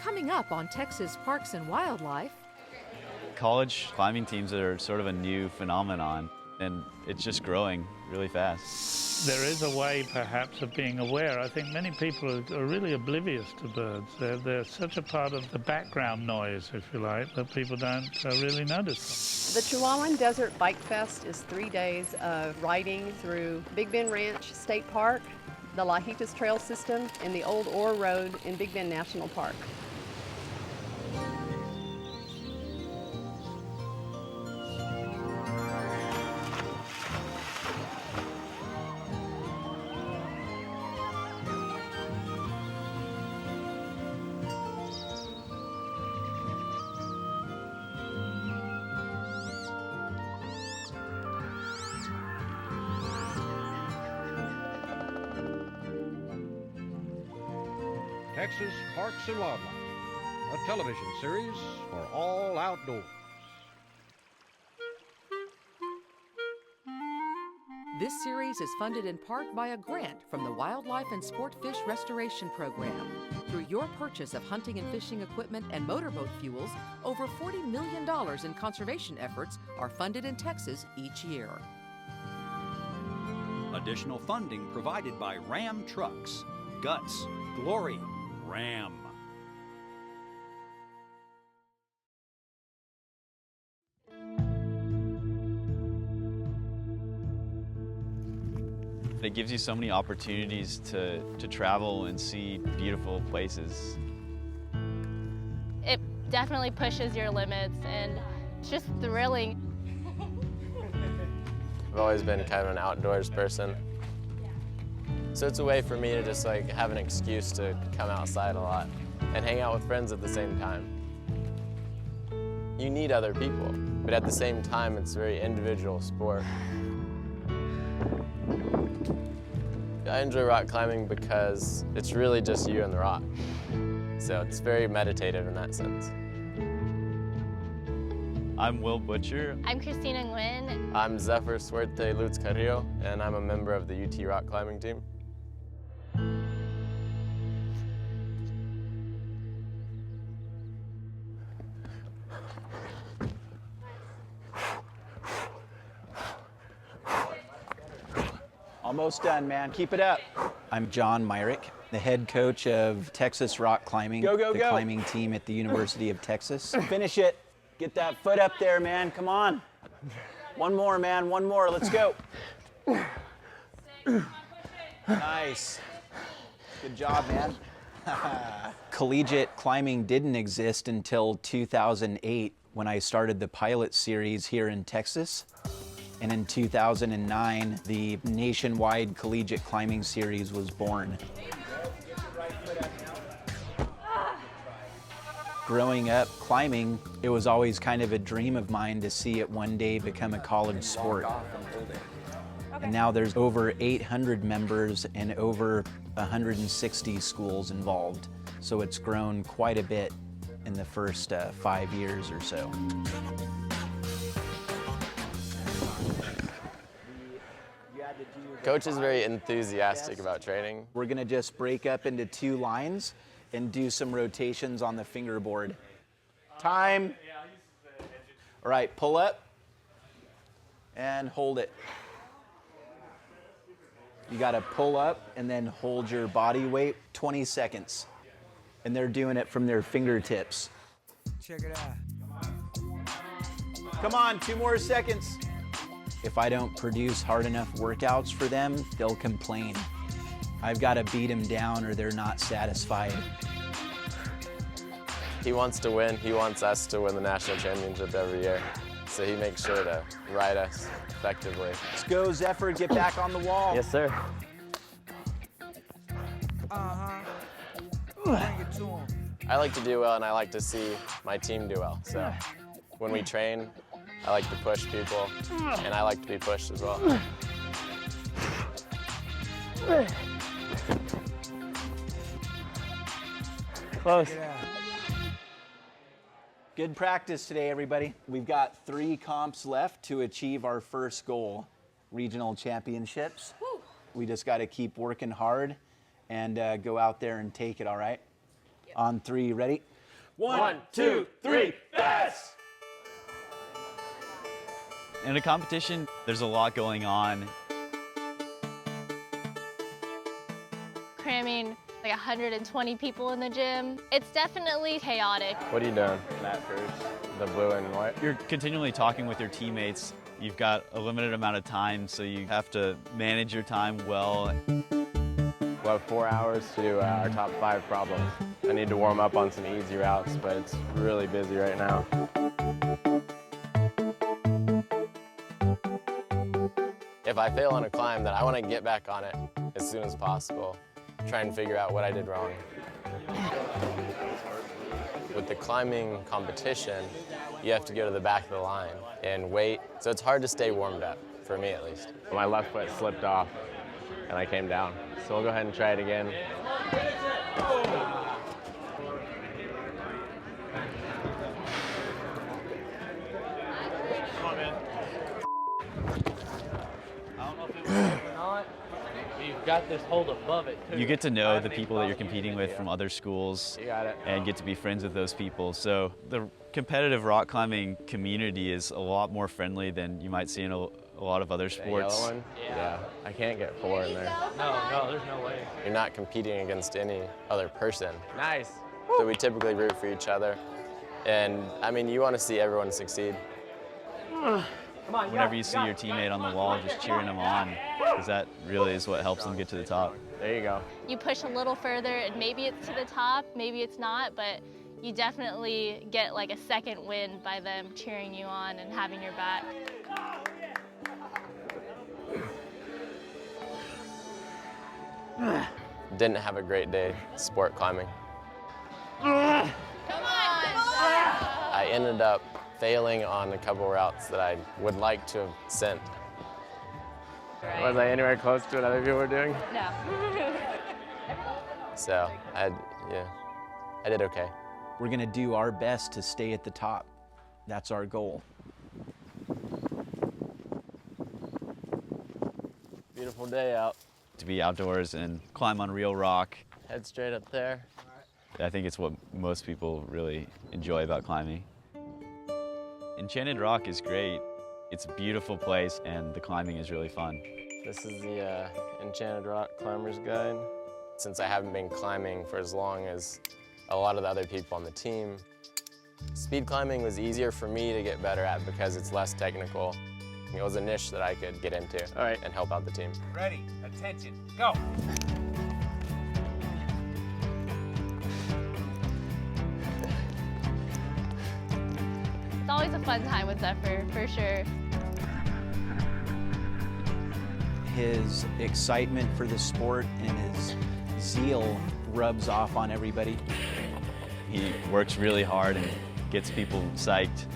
Coming up on Texas Parks and Wildlife. College climbing teams are sort of a new phenomenon, and it's just growing really fast. There is a way, perhaps, of being aware. I think many people are really oblivious to birds. They're such a part of the background noise, if you like, that people don't really notice them. The Chihuahuan Desert Bike Fest is 3 days of riding through Big Bend Ranch State Park, the Lajitas Trail System, and the Old Ore Road in Big Bend National Park. Texas Parks and Wildlife, a television series for all outdoors. This series is funded in part by a grant from the Wildlife and Sport Fish Restoration Program. Through your purchase of hunting and fishing equipment and motorboat fuels, over $40 million in conservation efforts are funded in Texas each year. Additional funding provided by Ram Trucks. Guts, glory, Ram. It gives you so many opportunities to travel and see beautiful places. It definitely pushes your limits, and it's just thrilling. I've always been kind of an outdoors person. So it's a way for me to just like have an excuse to come outside a lot and hang out with friends at the same time. You need other people, but at the same time, it's a very individual sport. I enjoy rock climbing because it's really just you and the rock. So it's very meditative in that sense. I'm Will Butcher. I'm Christina Nguyen. I'm Zephyr Suerte Lutz Carrillo, and I'm a member of the UT rock climbing team. Almost done, man. Keep it up. I'm John Myrick, the head coach of Texas Rock Climbing, the climbing team at the University of Texas. Finish it. Get that foot up there, man. Come on. One more, man. One more. Let's go. Nice. Good job, man. Collegiate climbing didn't exist until 2008 when I started the pilot series here in Texas. And in 2009, the nationwide Collegiate Climbing Series was born. Growing up climbing, it was always kind of a dream of mine to see it one day become a college sport. And now there's over 800 members and over 160 schools involved. So it's grown quite a bit in the first 5 years or so. Coach is very enthusiastic about training. We're gonna just break up into 2 lines and do some rotations on the fingerboard. Time. All right, pull up and hold it. You gotta pull up and then hold your body weight 20 seconds. And they're doing it from their fingertips. Check it out. Come on, 2 more seconds. If I don't produce hard enough workouts for them, they'll complain. I've got to beat them down or they're not satisfied. He wants to win. He wants us to win the national championship every year. So he makes sure to ride us effectively. Let's go, Zephyr. Get back on the wall. Yes, sir. Bring it to him. I like to do well, and I like to see my team do well. So when we train, I like to push people, and I like to be pushed as well. Close. Good practice today, everybody. We've got 3 comps left to achieve our first goal, regional championships. Woo. We just got to keep working hard and go out there and take it, all right? Yep. On 3, ready? 1, 2, 3, fast! In a competition, there's a lot going on. Cramming like 120 people in the gym. It's definitely chaotic. What are you doing? That first, the blue and white. You're continually talking with your teammates. You've got a limited amount of time, so you have to manage your time well. We'll have 4 hours to do our top 5 problems. I need to warm up on some easy routes, but it's really busy right now. If I fail on a climb, then I want to get back on it as soon as possible. Try and figure out what I did wrong. With the climbing competition, you have to go to the back of the line and wait, so it's hard to stay warmed up, for me at least. My left foot slipped off and I came down. So we'll go ahead and try it again. Come on, man. I don't know if it was or not. You've got this hold above it, too. You get to know the people that you're competing with from other schools You got it. and get to be friends with those people. So the competitive rock climbing community is a lot more friendly than you might see in a lot of other That sports. yellow one? Yeah. I can't get 4 in there. No, there's no way. You're not competing against any other person. Nice. So we typically root for each other. And I mean, you want to see everyone succeed. Whenever you see your teammate on the wall, just cheering them on, because that really is what helps them get to the top. There you go. You push a little further and maybe it's to the top, maybe it's not, but you definitely get like a second win by them cheering you on and having your back. Didn't have a great day sport climbing. Come on! I ended up failing on a couple routes that I would like to have sent. Was I anywhere close to what other people were doing? No. So I did okay. We're gonna do our best to stay at the top. That's our goal. Beautiful day out. To be outdoors and climb on real rock, Head straight up there. I think it's what most people really enjoy about climbing. Enchanted Rock is great. It's a beautiful place and the climbing is really fun. This is the Enchanted Rock Climbers Guide. Since I haven't been climbing for as long as a lot of the other people on the team, speed climbing was easier for me to get better at because it's less technical. It was a niche that I could get into and help out the team. Ready, attention, go. It's always a fun time with Zephyr, for sure. His excitement for the sport and his zeal rubs off on everybody. He works really hard and gets people psyched.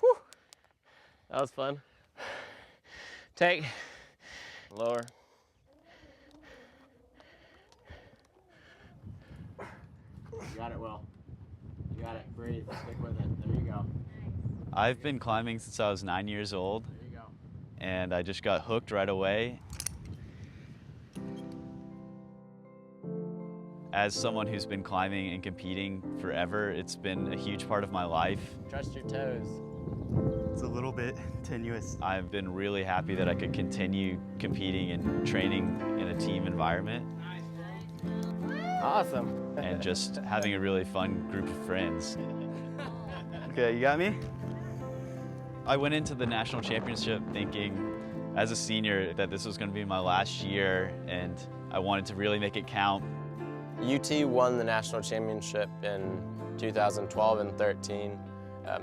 Whew. That was fun. Take. Lower. You got it, Will. You got it. Breathe. Stick with it. There you go. I've been climbing since I was 9 years old, There you go. and I just got hooked right away. As someone who's been climbing and competing forever, it's been a huge part of my life. Trust your toes. It's a little bit tenuous. I've been really happy that I could continue competing and training in a team environment. Awesome. And just having a really fun group of friends. Okay, you got me? I went into the national championship thinking, as a senior, that this was going to be my last year, and I wanted to really make it count. UT won the national championship in 2012 and 13.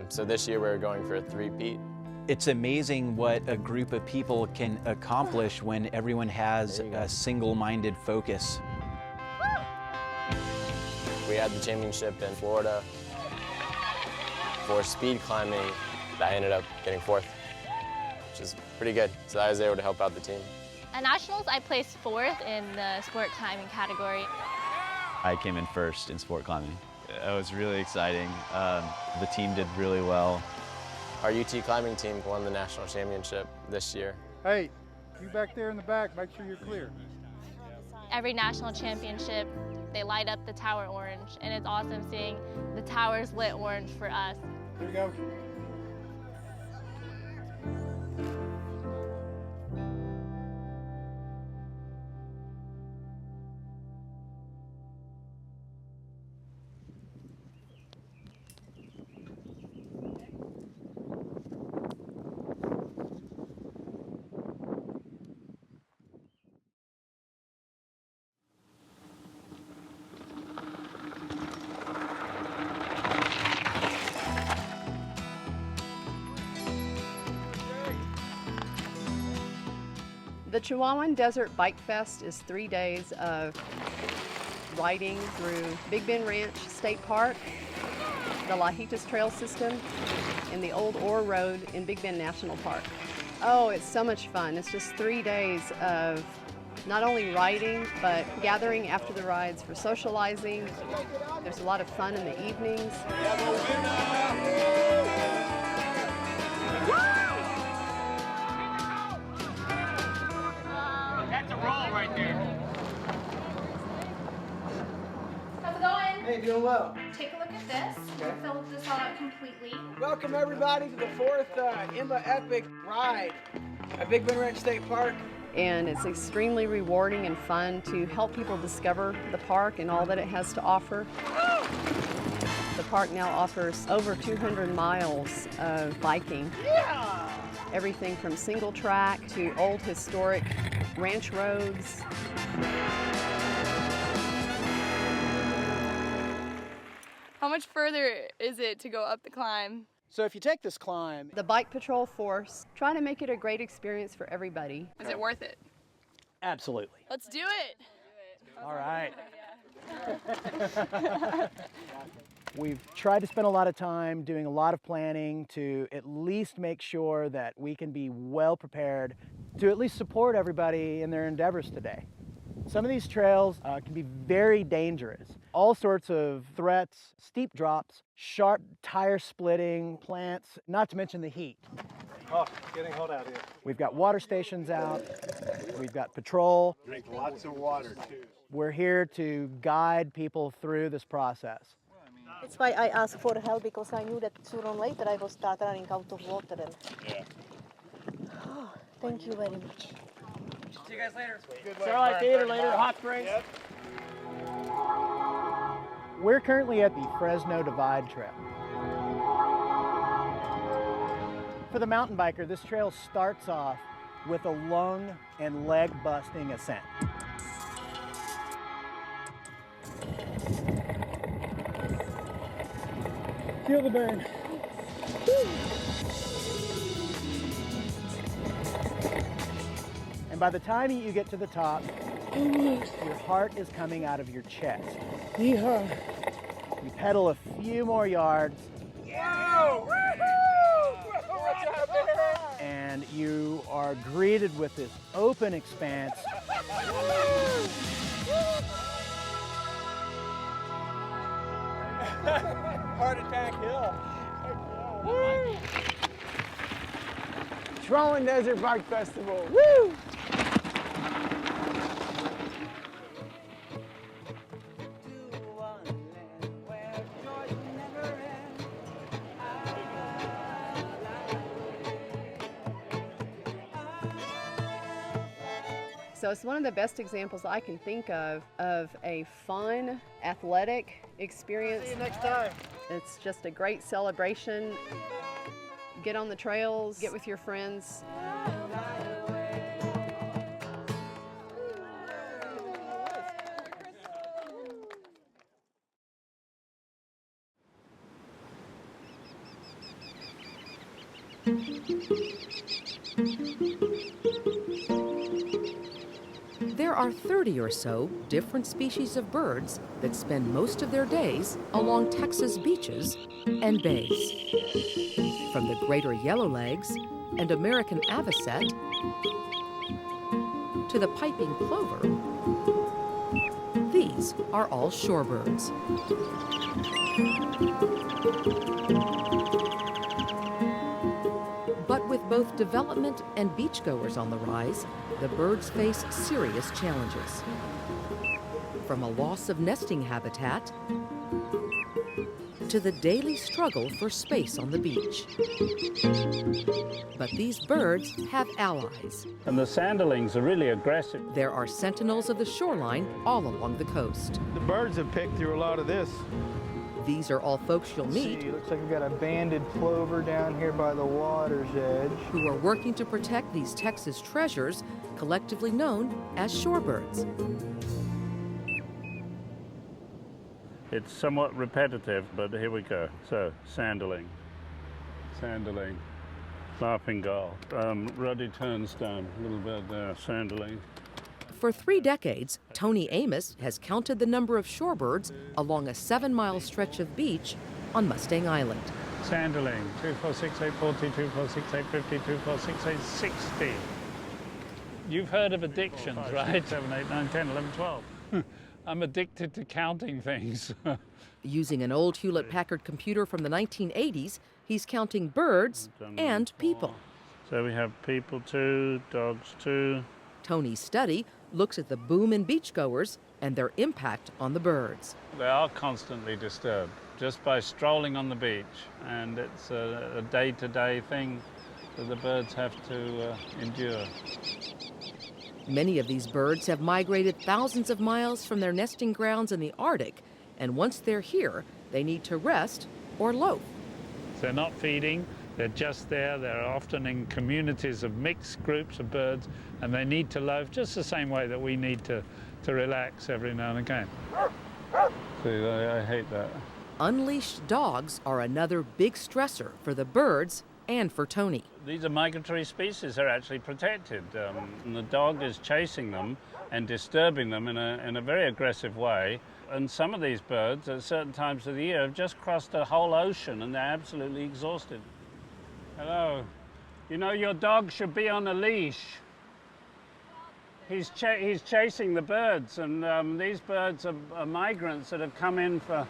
So this year we're going for a three-peat. It's amazing what a group of people can accomplish when everyone has a single-minded focus. We had the championship in Florida for speed climbing. I ended up getting 4th, which is pretty good. So I was able to help out the team. At Nationals, I placed 4th in the sport climbing category. I came in 1st in sport climbing. It was really exciting. The team did really well. Our UT climbing team won the national championship this year. Hey, you back there in the back, make sure you're clear. Every national championship, they light up the tower orange, and it's awesome seeing the towers lit orange for us. Here we go. The Chihuahuan Desert Bike Fest is 3 days of riding through Big Bend Ranch State Park, the Lajitas trail system, and the old Ore Road in Big Bend National Park. Oh, it's so much fun. It's just 3 days of not only riding, but gathering after the rides for socializing. There's a lot of fun in the evenings. That's a roll right there. How's it going? Hey, doing well. Take a look at this. Okay. Fill this all out completely. Welcome everybody to the 4th IMBA Epic Ride at Big Bend Ranch State Park. And it's extremely rewarding and fun to help people discover the park and all that it has to offer. The park now offers over 200 miles of biking. Yeah! Everything from single track to old historic ranch roads. How much further is it to go up the climb? So if you take this climb, The Bike Patrol Force, try to make it a great experience for everybody. Is it worth it? absolutely. Let's do it. All right. We've tried to spend a lot of time doing a lot of planning to at least make sure that we can be well prepared to at least support everybody in their endeavors today. Some of these trails can be very dangerous. All sorts of threats, steep drops, sharp tire splitting, plants, not to mention the heat. Oh, it's getting hot out here. We've got water stations out, we've got patrol. Drink lots of water too. We're here to guide people through this process. That's why I asked for help, because I knew that sooner or later I will start running out of water. And Yeah. oh, thank you very much. See you guys later. Starlight Theater later, Hot Springs. Yep. We're currently at the Fresno Divide Trail. For the mountain biker, this trail starts off with a lung and leg busting ascent. Feel the burn. And by the time you get to the top, your heart is coming out of your chest. Yeehaw. You pedal a few more yards. Whoa! And you are greeted with this open expanse. Heart attack hill. Chihuahuan Desert Bike Festival. Woo! So it's one of the best examples I can think of a fun, athletic experience. See you next time. It's just a great celebration. Get on the trails, get with your friends. There are 30 or so different species of birds that spend most of their days along Texas beaches and bays. From the greater yellowlegs and American avocet to the piping plover, these are all shorebirds. But with both both development and beachgoers on the rise, the birds face serious challenges. From a loss of nesting habitat to the daily struggle for space on the beach. But these birds have allies. And the sanderlings are really aggressive. There are sentinels of the shoreline all along the coast. The birds have picked through a lot of this. These are all folks you'll meet. See, looks like we've got a banded plover down here by the water's edge. Who are working to protect these Texas treasures, collectively known as shorebirds. It's somewhat repetitive, but here we go. So, sanderling, laughing gull, ruddy turnstone, a little bit there, sanderling. For 3 decades, Tony Amos has counted the number of shorebirds along a 7-mile stretch of beach on Mustang Island. Sanderling, 246,840, 246,850, 246,860. You've heard of addictions, right? 7, 8, 9, 10, 11, 12. I'm addicted to counting things. Using an old Hewlett-Packard computer from the 1980s, he's counting birds and people. So we have people 2, dogs 2. Tony's study looks at the boom in beachgoers and their impact on the birds. They are constantly disturbed just by strolling on the beach, and it's a day-to-day thing that the birds have to endure. Many of these birds have migrated thousands of miles from their nesting grounds in the Arctic, and once they're here, they need to rest or loaf. They're not feeding, they're just there. They're often in communities of mixed groups of birds, and they need to loaf just the same way that we need to relax every now and again. See, I hate that. Unleashed dogs are another big stressor for the birds and for Tony. These are migratory species. They're actually protected. And the dog is chasing them and disturbing them in a very aggressive way. And some of these birds at certain times of the year have just crossed a whole ocean and they're absolutely exhausted. Hello. You know, your dog should be on a leash. He's chasing the birds, and these birds are migrants that have come in for...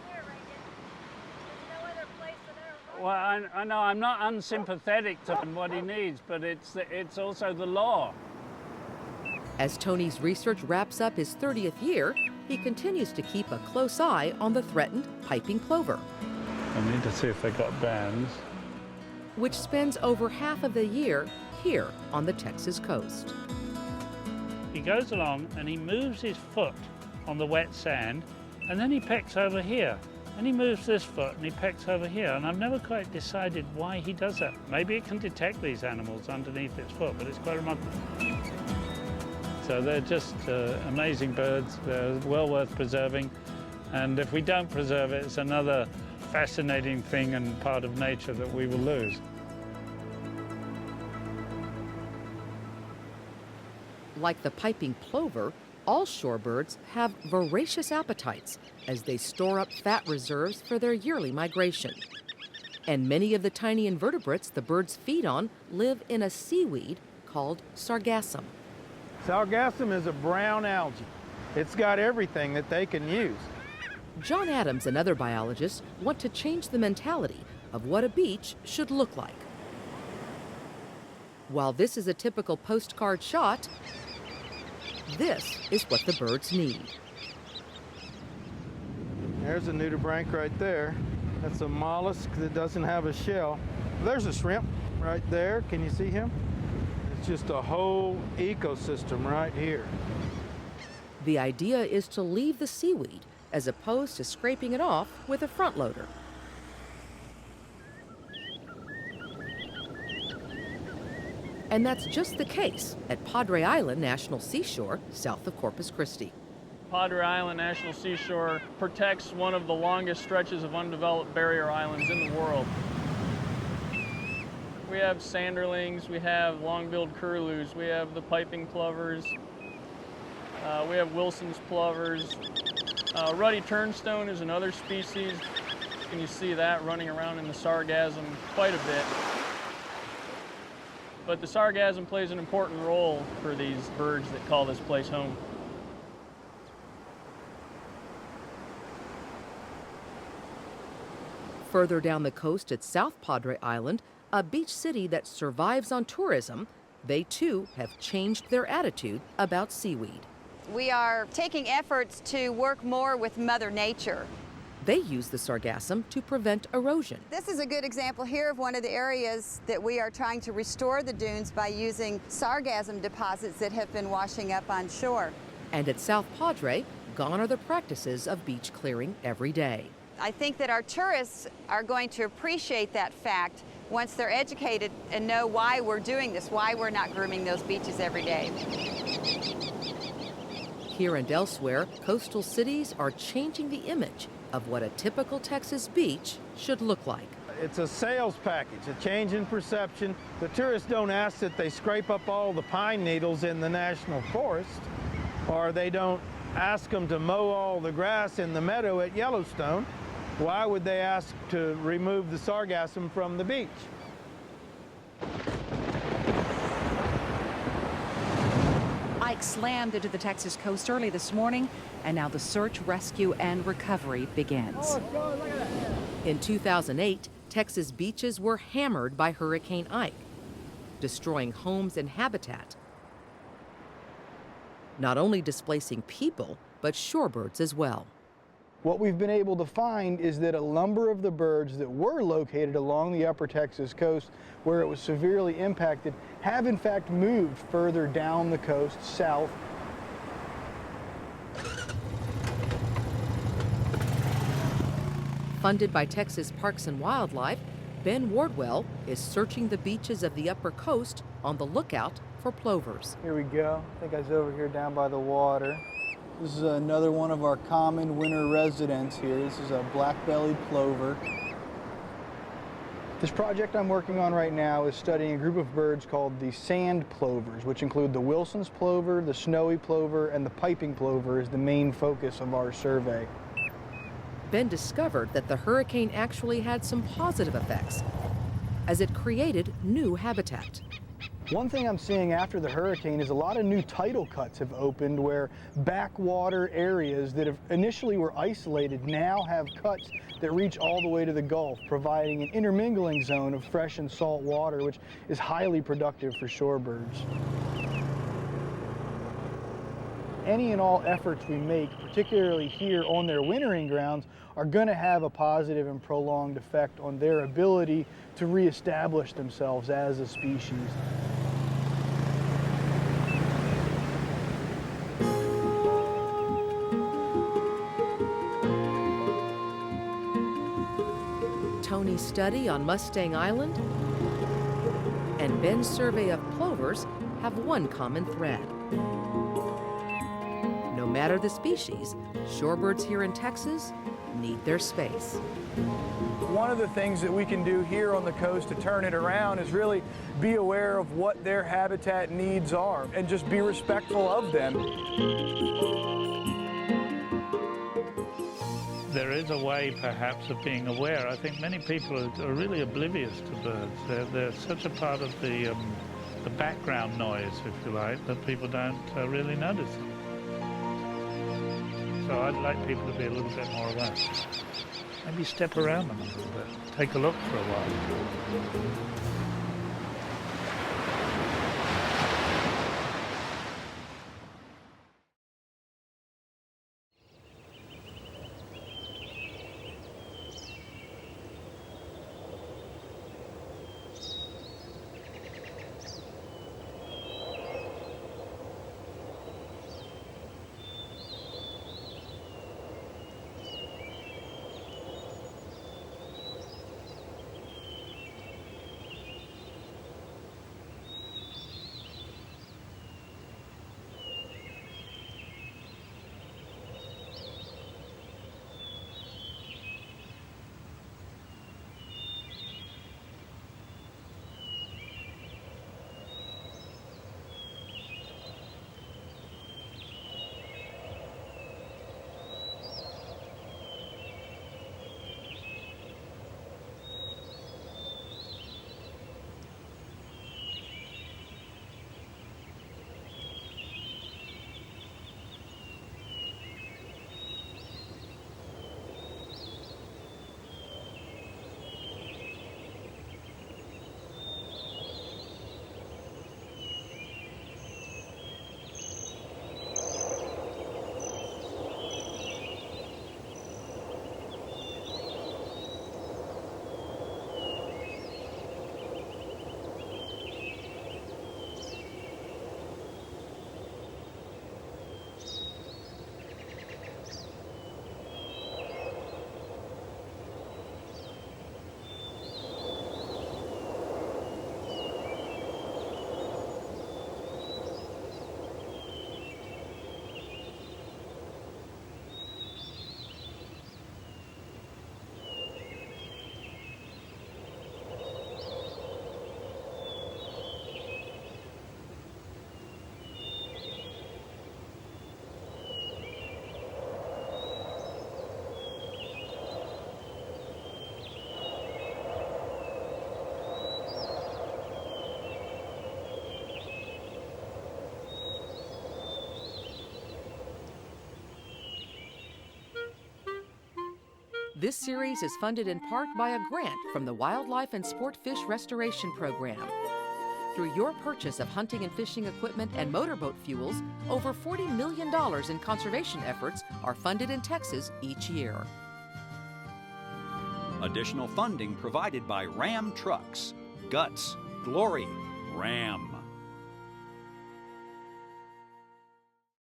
Well, I know I'm not unsympathetic to what he needs, but it's also the law. As Tony's research wraps up his 30th year, he continues to keep a close eye on the threatened piping plover. I need to see if they got bands. Which spends over half of the year here on the Texas coast. He goes along and he moves his foot on the wet sand, and then he pecks over here. And he moves this foot and he pecks over here, and I've never quite decided why he does that. Maybe it can detect these animals underneath its foot, but it's quite remarkable. So they're just amazing birds. They're well worth preserving, and if we don't preserve it, it's another fascinating thing and part of nature that we will lose. Like the piping plover, all shorebirds have voracious appetites as they store up fat reserves for their yearly migration. And many of the tiny invertebrates the birds feed on live in a seaweed called sargassum. Sargassum is a brown algae. It's got everything that they can use. John Adams and other biologists want to change the mentality of what a beach should look like. While this is a typical postcard shot, this is what the birds need. There's a nudibranch right there. That's a mollusk that doesn't have a shell. There's a shrimp right there. Can you see him? It's just a whole ecosystem right here. The idea is to leave the seaweed as opposed to scraping it off with a front loader. And that's just the case at Padre Island National Seashore, south of Corpus Christi. Padre Island National Seashore protects one of the longest stretches of undeveloped barrier islands in the world. We have sanderlings, we have long-billed curlews, we have the piping plovers, we have Wilson's plovers. Ruddy turnstone is another species, and you see that running around in the sargassum quite a bit. But the sargassum plays an important role for these birds that call this place home. Further down the coast at South Padre Island, a beach city that survives on tourism, they too have changed their attitude about seaweed. We are taking efforts to work more with Mother Nature. They use the sargassum to prevent erosion. This is a good example here of one of the areas that we are trying to restore the dunes by using sargassum deposits that have been washing up on shore. And at South Padre, gone are the practices of beach clearing every day. I think that our tourists are going to appreciate that fact once they're educated and know why we're doing this, why we're not grooming those beaches every day. Here and elsewhere, coastal cities are changing the image of what a typical Texas beach should look like. It's a sales package, a change in perception. The tourists don't ask that they scrape up all the pine needles in the national forest, or they don't ask them to mow all the grass in the meadow at Yellowstone. Why would they ask to remove the sargassum from the beach? Ike slammed into the Texas coast early this morning, and now the search, rescue, and recovery begins. In 2008, Texas beaches were hammered by Hurricane Ike, destroying homes and habitat, not only displacing people, but shorebirds as well. What we've been able to find is that a number of the birds that were located along the upper Texas coast where it was severely impacted have in fact moved further down the coast south. Funded by Texas Parks and Wildlife, Ben Wardwell is searching the beaches of the upper coast on the lookout for plovers. Here we go. I think I was over here down by the water. This is another one of our common winter residents here. This is a black-bellied plover. This project I'm working on right now is studying a group of birds called the sand plovers, which include the Wilson's plover, the snowy plover, and the piping plover is the main focus of our survey. Ben discovered that the hurricane actually had some positive effects, as it created new habitat. One thing I'm seeing after the hurricane is a lot of new tidal cuts have opened where backwater areas that initially were isolated now have cuts that reach all the way to the Gulf, providing an intermingling zone of fresh and salt water, which is highly productive for shorebirds. Any and all efforts we make, particularly here on their wintering grounds, are going to have a positive and prolonged effect on their ability to reestablish themselves as a species. Tony's study on Mustang Island and Ben's survey of plovers have one common thread. No matter the species, shorebirds here in Texas need their space. One of the things that we can do here on the coast to turn it around is really be aware of what their habitat needs are and just be respectful of them. There is a way, perhaps, of being aware. I think many people are really oblivious to birds. They're such a part of the background noise, if you like, that people don't really notice. So I'd like people to be a little bit more aware. Maybe step around them a little bit, take a look for a while. This series is funded in part by a grant from the Wildlife and Sport Fish Restoration Program. Through your purchase of hunting and fishing equipment and motorboat fuels, over $40 million in conservation efforts are funded in Texas each year. Additional funding provided by Ram Trucks. Guts, glory, Ram.